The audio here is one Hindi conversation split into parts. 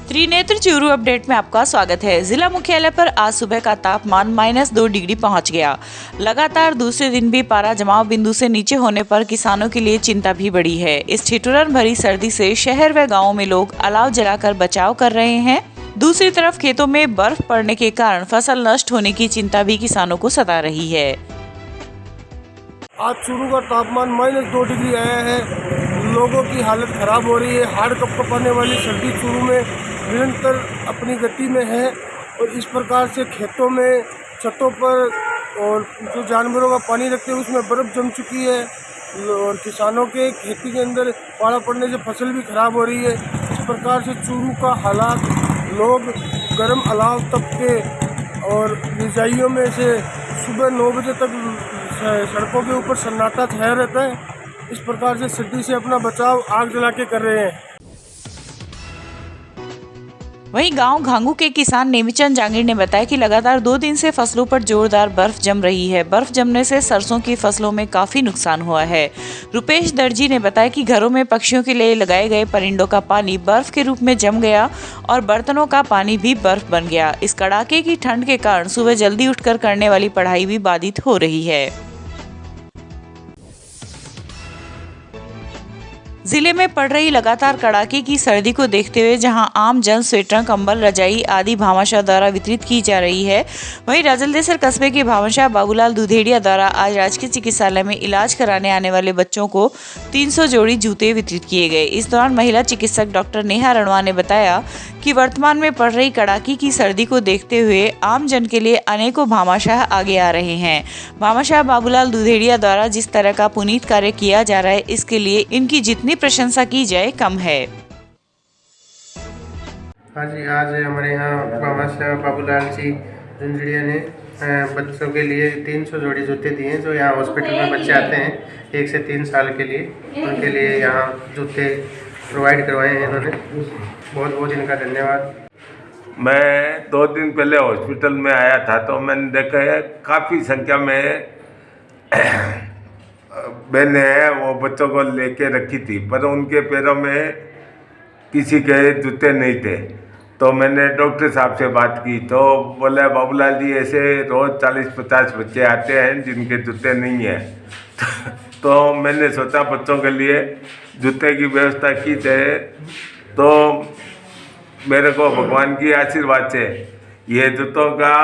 त्रिनेत्र चूरू अपडेट में आपका स्वागत है। जिला मुख्यालय पर आज सुबह का तापमान -2 डिग्री पहुंच गया। लगातार दूसरे दिन भी पारा जमाव बिंदु से नीचे होने पर किसानों के लिए चिंता भी बढ़ी है। इस ठिठुरन भरी सर्दी से शहर व गाँव में लोग अलाव जलाकर बचाव कर रहे हैं। दूसरी तरफ खेतों में बर्फ पड़ने के कारण फसल नष्ट होने की चिंता भी किसानों को सता रही है। आज चूरू का तापमान -2 डिग्री आया है। लोगों की हालत खराब हो रही है। हाड़ कपकपाने वाली सर्दी चूरू में निरंतर अपनी गति में है और इस प्रकार से खेतों में, छतों पर और जो जानवरों का पानी रखते हैं उसमें बर्फ़ जम चुकी है और किसानों के खेती के अंदर पाला पड़ने से फसल भी खराब हो रही है। इस प्रकार से चूरू का हालात, लोग गर्म अलाव तपके और रजाइयों में से सुबह 9 बजे तक सड़कों के ऊपर सन्नाटा छाया रहता है। इस प्रकार से सर्दी से अपना बचाव आग जला के कर रहे हैं। वहीं गांव घांगू के किसान नेमीचंद जांगीर ने बताया कि लगातार 2 दिन से फसलों पर जोरदार बर्फ जम रही है। बर्फ जमने से सरसों की फसलों में काफी नुकसान हुआ है। रुपेश दर्जी ने बताया कि घरों में पक्षियों के लिए लगाए गए परिंदों का पानी बर्फ के रूप में जम गया और बर्तनों का पानी भी बर्फ बन गया। इस कड़ाके की ठंड के कारण सुबह जल्दी उठकर करने वाली पढ़ाई भी बाधित हो रही है। जिले में पड़ रही लगातार कड़ाके की सर्दी को देखते हुए जहां आम जन स्वेटर, कंबल, रजाई आदि भामाशाह द्वारा वितरित की जा रही है, वहीं राजलदेसर कस्बे के भामाशाह बाबूलाल दुधेड़िया द्वारा आज राजकीय चिकित्सालय में इलाज कराने आने वाले बच्चों को 300 जोड़ी जूते वितरित किए गए। इस दौरान महिला चिकित्सक डॉक्टर नेहा रणवा ने बताया कि वर्तमान में पड़ रही कड़ाके की सर्दी को देखते हुए आम जन के लिए अनेकों भामाशाह आगे आ रहे हैं। भामाशाह बाबूलाल दुधेड़िया द्वारा जिस तरह का पुनीत कार्य किया जा रहा है, इसके लिए इनकी जितनी प्रशंसा की जाए कम है। हाँ जी, आज हमारे यहाँ भामाशाह बाबूलाल जी दुधेड़िया ने बच्चों के लिए 300 जोड़ी जूते दिए हैं। जो यहाँ हॉस्पिटल में बच्चे आते हैं 1 से 3 साल के लिए, उनके लिए यहाँ जूते प्रोवाइड करवाए हैं इन्होंने। बहुत बहुत इनका धन्यवाद। मैं 2 दिन पहले हॉस्पिटल में आया था तो मैंने देखा है काफ़ी संख्या में बहनें हैं वो बच्चों को लेके रखी थी, पर उनके पैरों में किसी के जूते नहीं थे। तो मैंने डॉक्टर साहब से बात की तो बोला बाबूलाल जी ऐसे रोज़ 40-50 बच्चे आते हैं जिनके जूते नहीं हैं। तो मैंने सोचा बच्चों के लिए जूते की व्यवस्था की जाए। तो मेरे को भगवान की आशीर्वाद से ये जूतों का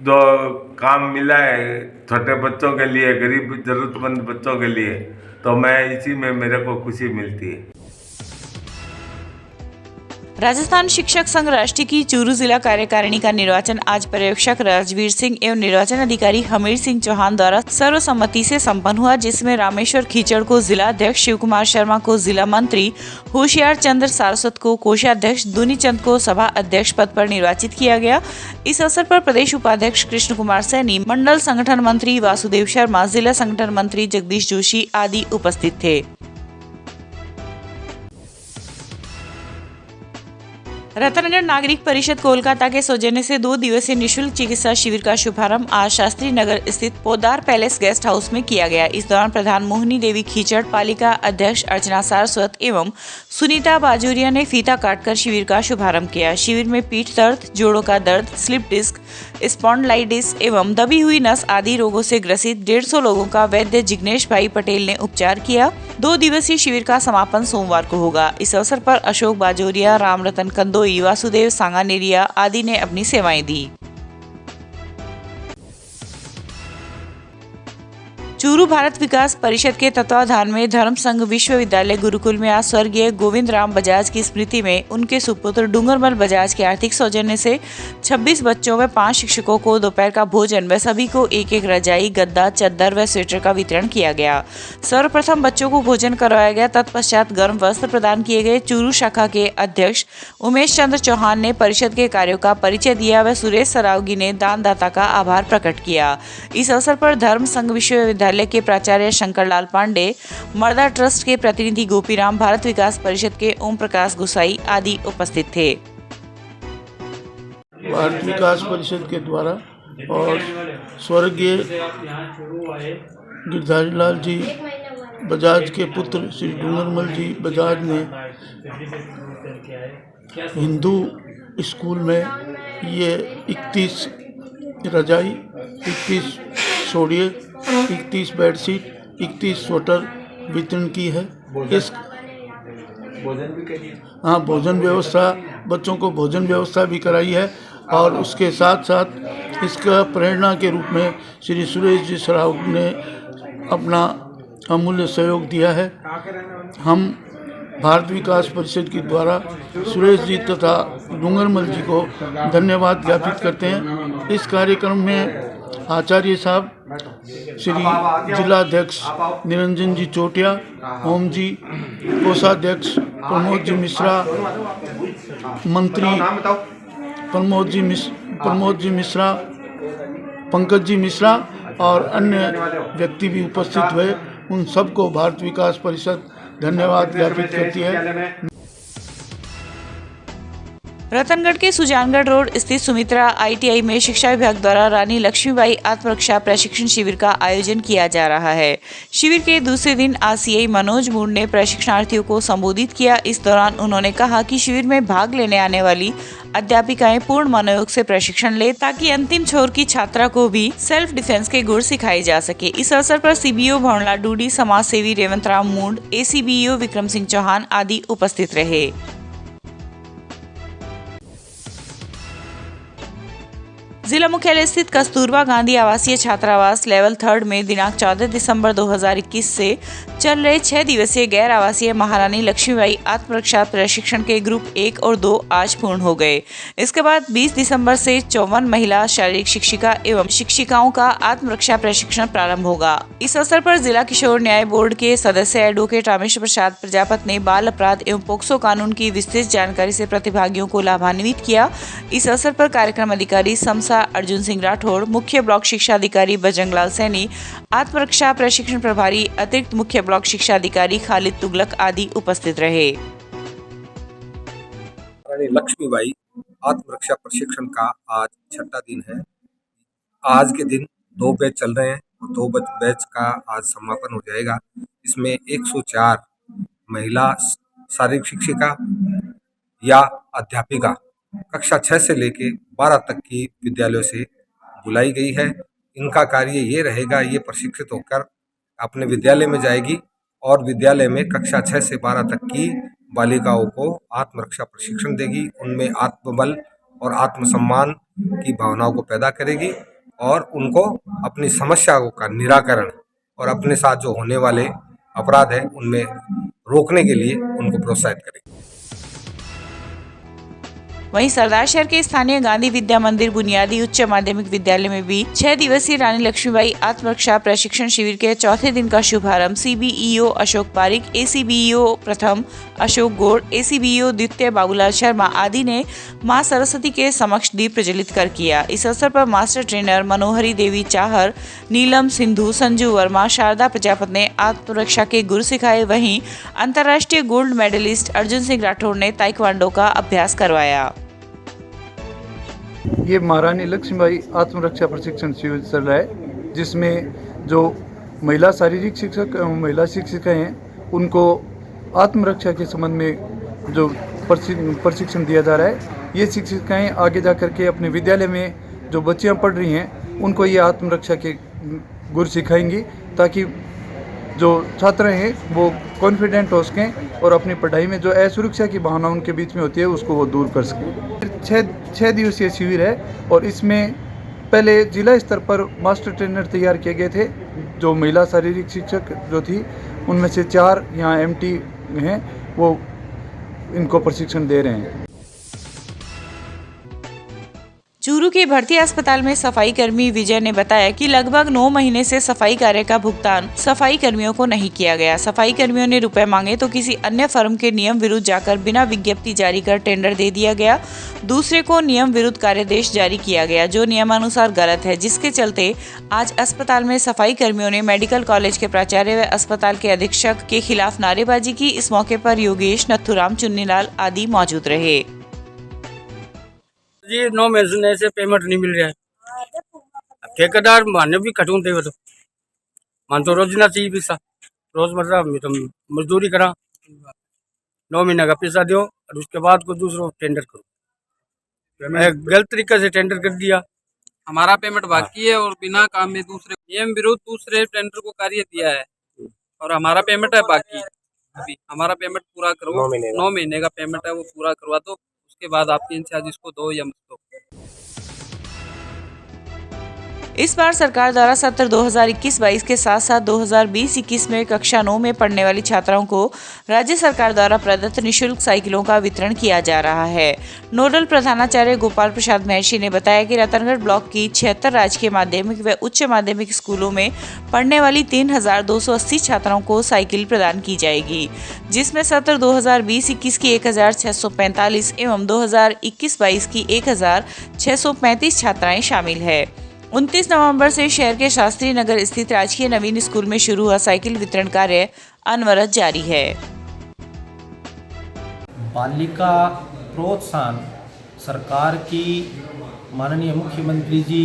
जो काम मिला है छोटे बच्चों के लिए, गरीब ज़रूरतमंद बच्चों के लिए, तो मैं इसी में मेरे को खुशी मिलती है। राजस्थान शिक्षक संघ राष्ट्रीय की चूरू जिला कार्यकारिणी का निर्वाचन आज पर्यवेक्षक राजवीर सिंह एवं निर्वाचन अधिकारी हमीर सिंह चौहान द्वारा सर्वसम्मति से संपन्न हुआ, जिसमें रामेश्वर खीचड़ को जिला अध्यक्ष, शिव कुमार शर्मा को जिला मंत्री, होशियार चंद्र सारस्वत को कोषाध्यक्ष, दुनी चंद को सभा अध्यक्ष पद पर निर्वाचित किया गया। इस अवसर पर प्रदेश उपाध्यक्ष कृष्ण कुमार सैनी, मंडल संगठन मंत्री वासुदेव शर्मा, जिला संगठन मंत्री जगदीश जोशी आदि उपस्थित थे। रतनगढ़ नागरिक परिषद कोलकाता के सौजन्य से 2 दिवसीय निःशुल्क चिकित्सा शिविर का शुभारंभ आज शास्त्री नगर स्थित पोदार पैलेस गेस्ट हाउस में किया गया। इस दौरान प्रधान मोहिनी देवी खीचड़, पालिका अध्यक्ष अर्चना सारस्वत एवं सुनीता बाजोरिया ने फीता काटकर शिविर का शुभारंभ किया। शिविर में पीठ दर्द, जोड़ों का दर्द, स्लिप डिस्क, स्पॉन्डिलाइटिस एवं दबी हुई नस आदि रोगों से ग्रसित 150 लोगों का वैद्य जिग्नेश भाई पटेल ने उपचार किया। 2 दिवसीय शिविर का समापन सोमवार को होगा। इस अवसर पर अशोक बाजोरिया, राम रतन कंदोई, वासुदेव सांगानेरिया आदि ने अपनी सेवाएं दी। चूरू भारत विकास परिषद के तत्वाधान में धर्म संघ विश्वविद्यालय गुरुकुल में आज स्वर्गीय गोविंद राम बजाज की स्मृति में उनके सुपुत्र डूंगरमल बजाज के आर्थिक सौजन्य से 26 बच्चों व 5 शिक्षकों को दोपहर का भोजन व सभी को एक रजाई, गद्दा, चद्दर व स्वेटर का वितरण किया गया। सर्वप्रथम बच्चों को भोजन करवाया गया, तत्पश्चात गर्म वस्त्र प्रदान किए गए। चूरू शाखा के अध्यक्ष उमेश चंद्र चौहान ने परिषद के कार्यों का परिचय दिया व सुरेश सरावगी ने दानदाता का आभार प्रकट किया। इस अवसर पर धर्म संघ विश्वविद्यालय के प्राचार्य शंकरलाल पांडे, मर्दा ट्रस्ट के प्रतिनिधि गोपीराम, भारत विकास परिषद के ओम प्रकाश गुसाई आदि उपस्थित थे। भारत विकास परिषद के द्वारा और स्वर्गीय गिरधारी लाल जी बजाज के पुत्र श्री डूंगरमल जी बजाज ने हिंदू स्कूल में ये 31 रजाई, 31 सोड़िए, 31 बेडशीट, 31 स्वेटर वितरण की है। इस भोजन भी करिए। हाँ, भोजन व्यवस्था, बच्चों को भोजन व्यवस्था भी कराई है। और उसके साथ साथ इसका प्रेरणा के रूप में श्री सुरेश जी सराव ने अपना अमूल्य सहयोग दिया है। हम भारत विकास परिषद के द्वारा सुरेश जी तथा डूंगरमल जी को धन्यवाद ज्ञापित करते हैं। इस कार्यक्रम में आचार्य साहब, श्री जिलाध्यक्ष निरंजन जी चोटिया, ओम जी, कोषाध्यक्ष प्रमोद जी मिश्रा, मंत्री प्रमोद जी मिश्रा, पंकज जी मिश्रा और अन्य व्यक्ति भी उपस्थित हुए। उन सबको भारत विकास परिषद धन्यवाद ज्ञापित करती है। रतनगढ़ के सुजानगढ़ रोड स्थित सुमित्रा ITI में शिक्षा विभाग द्वारा रानी लक्ष्मीबाई आत्मरक्षा प्रशिक्षण शिविर का आयोजन किया जा रहा है। शिविर के दूसरे दिन RCI मनोज मूड ने प्रशिक्षणार्थियों को संबोधित किया। इस दौरान उन्होंने कहा कि शिविर में भाग लेने आने वाली अध्यापिकाएं पूर्ण मनोयोग से प्रशिक्षण ले ताकि अंतिम छोर की छात्रा को भी सेल्फ डिफेंस के गुण सिखाए जा सके। इस अवसर पर CBO भवनला डूडी, समाज सेवी रेवंत राम मूड, ACBO विक्रम सिंह चौहान आदि उपस्थित रहे। जिला मुख्यालय स्थित कस्तूरबा गांधी आवासीय छात्रावास लेवल 3 में दिनांक 14 दिसंबर 2021 से चल रहे 6 दिवसीय गैर आवासीय महारानी लक्ष्मीबाई आत्मरक्षा प्रशिक्षण के ग्रुप 1 और 2 आज पूर्ण हो गए। इसके बाद 20 दिसंबर से 54 महिला शारीरिक शिक्षिका एवं शिक्षिकाओं का आत्मरक्षा प्रशिक्षण प्रारंभ होगा। इस अवसर पर जिला किशोर न्याय बोर्ड के सदस्य एडवोकेट रामेश्वर प्रसाद प्रजापत ने बाल अपराध एवं पोक्सो कानून की विस्तृत जानकारी से प्रतिभागियों को लाभान्वित किया। इस अवसर पर कार्यक्रम अधिकारी समसा अर्जुन सिंह राठौड़, मुख्य ब्लॉक शिक्षा अधिकारी बजरंगलाल सैनी, आत्मरक्षा प्रशिक्षण प्रभारी अतिरिक्त मुख्य ब्लॉक शिक्षा अधिकारी खालिद तुगलक आदि उपस्थित रहे। रानी लक्ष्मीबाई आत्मरक्षा प्रशिक्षण का आज 6ठा दिन है। आज के दिन 2 बैच चल रहे हैं और 2 बैच का आज समापन हो जाएगा। इसमें 104 महिला शारीरिक शिक्षिका या अध्यापिका कक्षा 6 से लेके 12 तक की विद्यालयों से बुलाई गई है। इनका कार्य ये रहेगा, ये प्रशिक्षित होकर अपने विद्यालय में जाएगी और विद्यालय में कक्षा 6 से 12 तक की बालिकाओं को आत्मरक्षा प्रशिक्षण देगी। उनमें आत्मबल और आत्मसम्मान की भावनाओं को पैदा करेगी और उनको अपनी समस्याओं का निराकरण और अपने साथ जो होने वाले अपराध है उनमें रोकने के लिए उनको प्रोत्साहित करेगी। वहीं सरदार शहर के स्थानीय गांधी विद्या मंदिर बुनियादी उच्च माध्यमिक विद्यालय में भी 6 दिवसीय रानी लक्ष्मीबाई आत्मरक्षा प्रशिक्षण शिविर के चौथे दिन का शुभारंभ CBEO अशोक पारिक, ACBEO प्रथम अशोक गौड़, ACBEO द्वितीय बाबूलाल शर्मा आदि ने मां सरस्वती के समक्ष दीप प्रज्वलित कर किया। इस अवसर पर मास्टर ट्रेनर मनोहरी देवी चाहर, नीलम सिंधु, संजू वर्मा, शारदा प्रजापत ने आत्मरक्षा के गुर सिखाए। वहीं अंतर्राष्ट्रीय गोल्ड मेडलिस्ट अर्जुन सिंह राठौड़ ने ताइक्वांडो का अभ्यास करवाया। ये महारानी लक्ष्मीबाई आत्मरक्षा प्रशिक्षण शिविर चल रहा है, जिसमें जो महिला शारीरिक शिक्षक एवं महिला शिक्षिकाएं हैं उनको आत्मरक्षा के संबंध में जो प्रशिक्षण दिया जा रहा है। ये शिक्षिकाएं आगे जा कर के अपने विद्यालय में जो बच्चियां पढ़ रही हैं उनको ये आत्मरक्षा के गुर सिखाएंगी ताकि जो छात्र हैं वो कॉन्फिडेंट हो सकें और अपनी पढ़ाई में जो असुरक्षा की भावना उनके बीच में होती है उसको वो दूर कर सकें। 6 दिवसीय शिविर है और इसमें पहले जिला स्तर पर मास्टर ट्रेनर तैयार किए गए थे। जो महिला शारीरिक शिक्षक जो थी उनमें से 4 यहाँ MT हैं, वो इनको प्रशिक्षण दे रहे हैं। चूरू के भर्ती अस्पताल में सफाई कर्मी विजय ने बताया कि लगभग 9 महीने से सफाई कार्य का भुगतान सफाई कर्मियों को नहीं किया गया। सफाई कर्मियों ने रुपए मांगे तो किसी अन्य फर्म के नियम विरुद्ध जाकर बिना विज्ञप्ति जारी कर टेंडर दे दिया गया। दूसरे को नियम विरुद्ध कार्यदेश जारी किया गया जो नियमानुसार गलत है, जिसके चलते आज अस्पताल में सफाई कर्मियों ने मेडिकल कॉलेज के प्राचार्य व अस्पताल के अधीक्षक के खिलाफ नारेबाजी की। इस मौके पर योगेश, नथुराम, चुन्नीलाल आदि मौजूद रहे। जी 9 महीने से पेमेंट नहीं मिल रहा है। ठेकेदार माने भी कटून थे, वो तो मान तो रोज ना चाहिए पैसा, रोज मतलब मजदूरी करा 9 महीने का पैसा दो और उसके बाद को दूसरों टेंडर करो। मैं गलत तरीके से टेंडर कर दिया। हमारा पेमेंट बाकी है और बिना काम में दूसरे नियम विरुद्ध दूसरे टेंडर को कार्य दिया है और हमारा पेमेंट है बाकी। अभी हमारा पेमेंट पूरा करो, 9 महीने का पेमेंट है वो पूरा करवा दो, उसके बाद आपकी इंचार्ज इसको दो या मत दो। इस बार सरकार द्वारा सत्र 2021-22 के साथ साथ 2020-21 में कक्षा 9 में पढ़ने वाली छात्राओं को राज्य सरकार द्वारा प्रदत्त निःशुल्क साइकिलों का वितरण किया जा रहा है। नोडल प्रधानाचार्य गोपाल प्रसाद महर्षि ने बताया कि रतनगढ़ ब्लॉक की 76 राजकीय माध्यमिक व उच्च माध्यमिक स्कूलों में पढ़ने वाली 3280 छात्राओं को साइकिल प्रदान की जाएगी, जिसमें सत्र 2020-21 की 1645 एवं 2021-22 की 1635 छात्राएं शामिल है। 29 नवंबर से शहर के शास्त्री नगर स्थित राजकीय नवीन स्कूल में शुरू हुआ साइकिल वितरण कार्य अनवरत जारी है। बालिका प्रोत्साहन सरकार की माननीय मुख्यमंत्री जी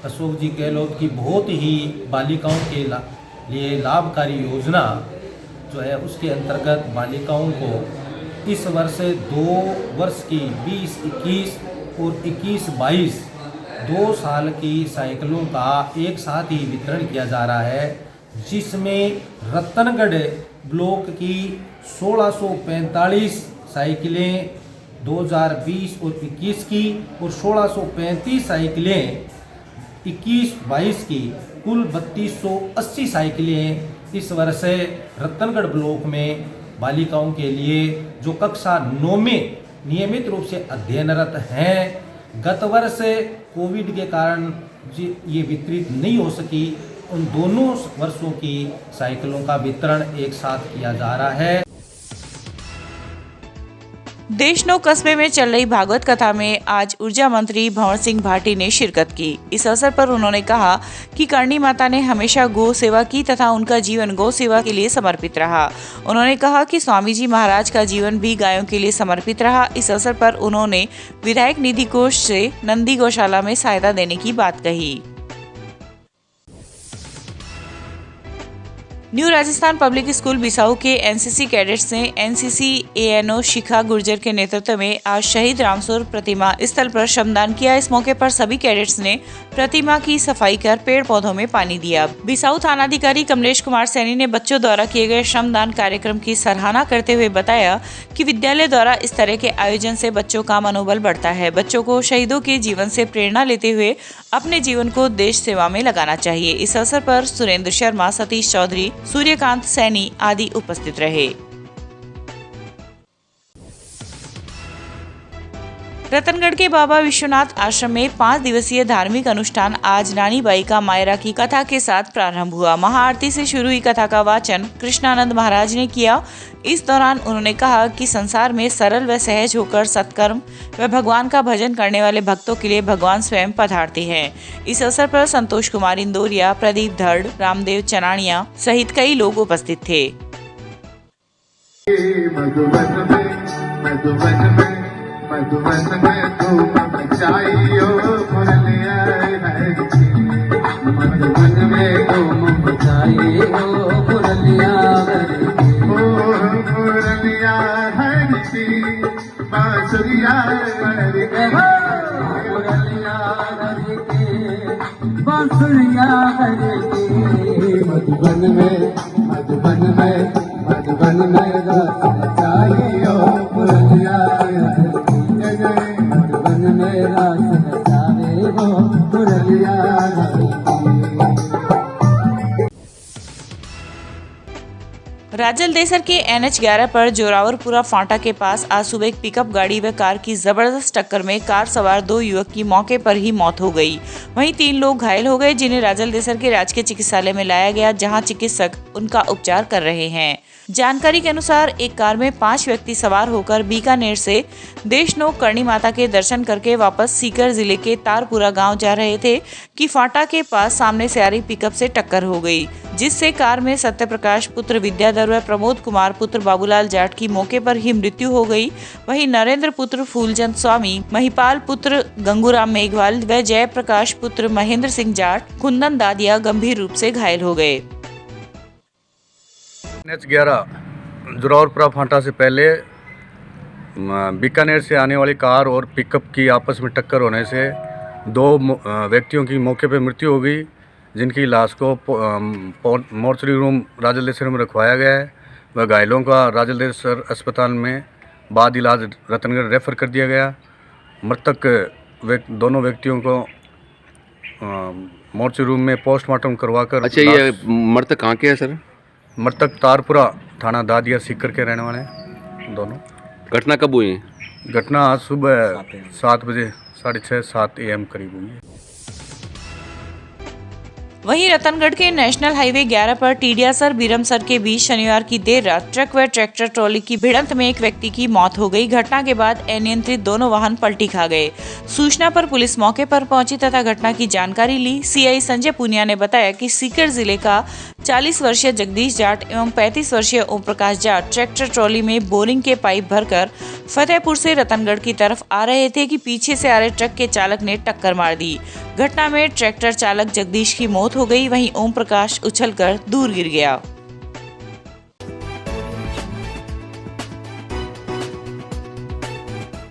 अशोक जी गहलोत की बहुत ही बालिकाओं के लिए लाभकारी योजना जो है, उसके अंतर्गत बालिकाओं को इस वर्ष 2 वर्ष की 2021 और 21-22 2 साल की साइकिलों का एक साथ ही वितरण किया जा रहा है, जिसमें रतनगढ़ ब्लॉक की 1645 साइकिलें 2020 और 21 की और 1635 साइकिलें 21-22 की कुल 3280 साइकिलें इस वर्ष रतनगढ़ ब्लॉक में बालिकाओं के लिए जो कक्षा 9 में नियमित रूप से अध्ययनरत हैं, गत वर्ष कोविड के कारण ये वितरित नहीं हो सकी, उन दोनों वर्षों की साइकिलों का वितरण एक साथ किया जा रहा है। देशनोक कस्बे में चल रही भागवत कथा में आज ऊर्जा मंत्री भंवर सिंह भाटी ने शिरकत की। इस अवसर पर उन्होंने कहा कि करणी माता ने हमेशा गौ सेवा की तथा उनका जीवन गौ सेवा के लिए समर्पित रहा। उन्होंने कहा कि स्वामी जी महाराज का जीवन भी गायों के लिए समर्पित रहा। इस अवसर पर उन्होंने विधायक निधि कोष से नंदी गौशाला में सहायता देने की बात कही। New Rajasthan public school Bissau के एनसीसी कैडेट्स ने एनसीसी एएनओ शिखा गुर्जर के नेतृत्व में आज शहीद रामस्वरूप प्रतिमा स्थल पर श्रमदान किया। इस मौके पर सभी कैडेट्स ने प्रतिमा की सफाई कर पेड़ पौधों में पानी दिया। बिसाऊ थानाधिकारी कमलेश कुमार सैनी ने बच्चों द्वारा किए गए श्रमदान कार्यक्रम की सराहना करते हुए बताया कि विद्यालय द्वारा इस तरह के आयोजन से बच्चों का मनोबल बढ़ता है। बच्चों को शहीदों के जीवन से प्रेरणा लेते हुए अपने जीवन को देश सेवा में लगाना चाहिए। इस अवसर पर सुरेंद्र शर्मा, सतीश चौधरी, सूर्यकांत सैनी आदि उपस्थित रहे। रतनगढ़ के बाबा विश्वनाथ आश्रम में 5 दिवसीय धार्मिक अनुष्ठान आज नानी बाई का मायरा की कथा के साथ प्रारंभ हुआ। महाआरती से शुरू हुई कथा का वाचन कृष्णानंद महाराज ने किया। इस दौरान उन्होंने कहा कि संसार में सरल व सहज होकर सत्कर्म व भगवान का भजन करने वाले भक्तों के लिए भगवान स्वयं पधारते हैं। इस अवसर पर संतोष कुमार इंदौरिया, प्रदीप धड़, रामदेव चनानिया सहित कई लोग उपस्थित थे। मधुबन में धूम मचाइयो मुरलिया हरि, मधुबन में धूम मचाइयो मुरलिया हरि, ओ मुरलिया हरि, बांसुरिया हरि के, मुरलिया हरि के, बांसुरिया हरि के, मधुबन में रस मचाइयो मुरलिया हरि, राजल देसर के NH 11 पर जोरावरपुरा फांटा के पास आज सुबह एक पिकअप गाड़ी व कार की जबरदस्त टक्कर में कार सवार 2 युवक की मौके पर ही मौत हो गई। वहीं 3 लोग घायल हो गए, जिन्हें राजल देसर के राजकीय चिकित्सालय में लाया गया, जहां चिकित्सक उनका उपचार कर रहे हैं। जानकारी के अनुसार एक कार में 5 व्यक्ति सवार होकर बीकानेर से देशनोक करणी माता के दर्शन करके वापस सीकर जिले के तारपुरा गांव जा रहे थे कि फाटा के पास सामने से आ रही पिकअप से टक्कर हो गई, जिससे कार में सत्यप्रकाश पुत्र विद्याधर व प्रमोद कुमार पुत्र बाबूलाल जाट की मौके पर ही मृत्यु हो गई। वहीं नरेंद्र पुत्र फूलचंद स्वामी, महिपाल पुत्र गंगूराम मेघवाल व जयप्रकाश पुत्र महेंद्र सिंह जाट, कुंदन दादिया गंभीर रूप से घायल हो गए। NH 11 जोरावरपुरा फांटा से पहले बीकानेर से आने वाली कार और पिकअप की आपस में टक्कर होने से 2 व्यक्तियों की मौके पर मृत्यु हो गई, जिनकी लाश को मोर्चरी रूम राजलेश्वर में रखवाया गया है। वह घायलों का राजलेश्वर अस्पताल में बाद इलाज रतनगढ़ रेफर कर दिया गया। मृतक दोनों व्यक्तियों को मोर्चरी रूम में पोस्टमार्टम करवाकर। अच्छा, ये मृतक कहाँ के है सर? मृतक तारपुरा थाना दादिया सीकर के रहने वाले हैं दोनों। घटना कब हुई है? घटना आज सुबह 7 बजे 6:30-7 AM करीब हुई है। वहीं रतनगढ़ के नेशनल हाईवे 11 पर टीडियासर बीरमसर के बीच शनिवार की देर रात ट्रक व ट्रैक्टर ट्रॉली की भिड़ंत में एक व्यक्ति की मौत हो गई। घटना के बाद अनियंत्रित दोनों वाहन पलटी खा गए। सूचना पर पुलिस मौके पर पहुंची तथा घटना की जानकारी ली। सीआई संजय पुनिया ने बताया कि सीकर जिले का 40 वर्षीय जगदीश जाट एवं 35 वर्षीय ओम प्रकाश जाट ट्रैक्टर ट्रॉली में बोरिंग के पाइप भरकर फतेहपुर से रतनगढ़ की तरफ आ रहे थे कि पीछे से आ रहे ट्रक के चालक ने टक्कर मार दी। घटना में ट्रैक्टर चालक जगदीश की मौत हो गई, वहीं ओम प्रकाश उछलकर दूर गिर गया।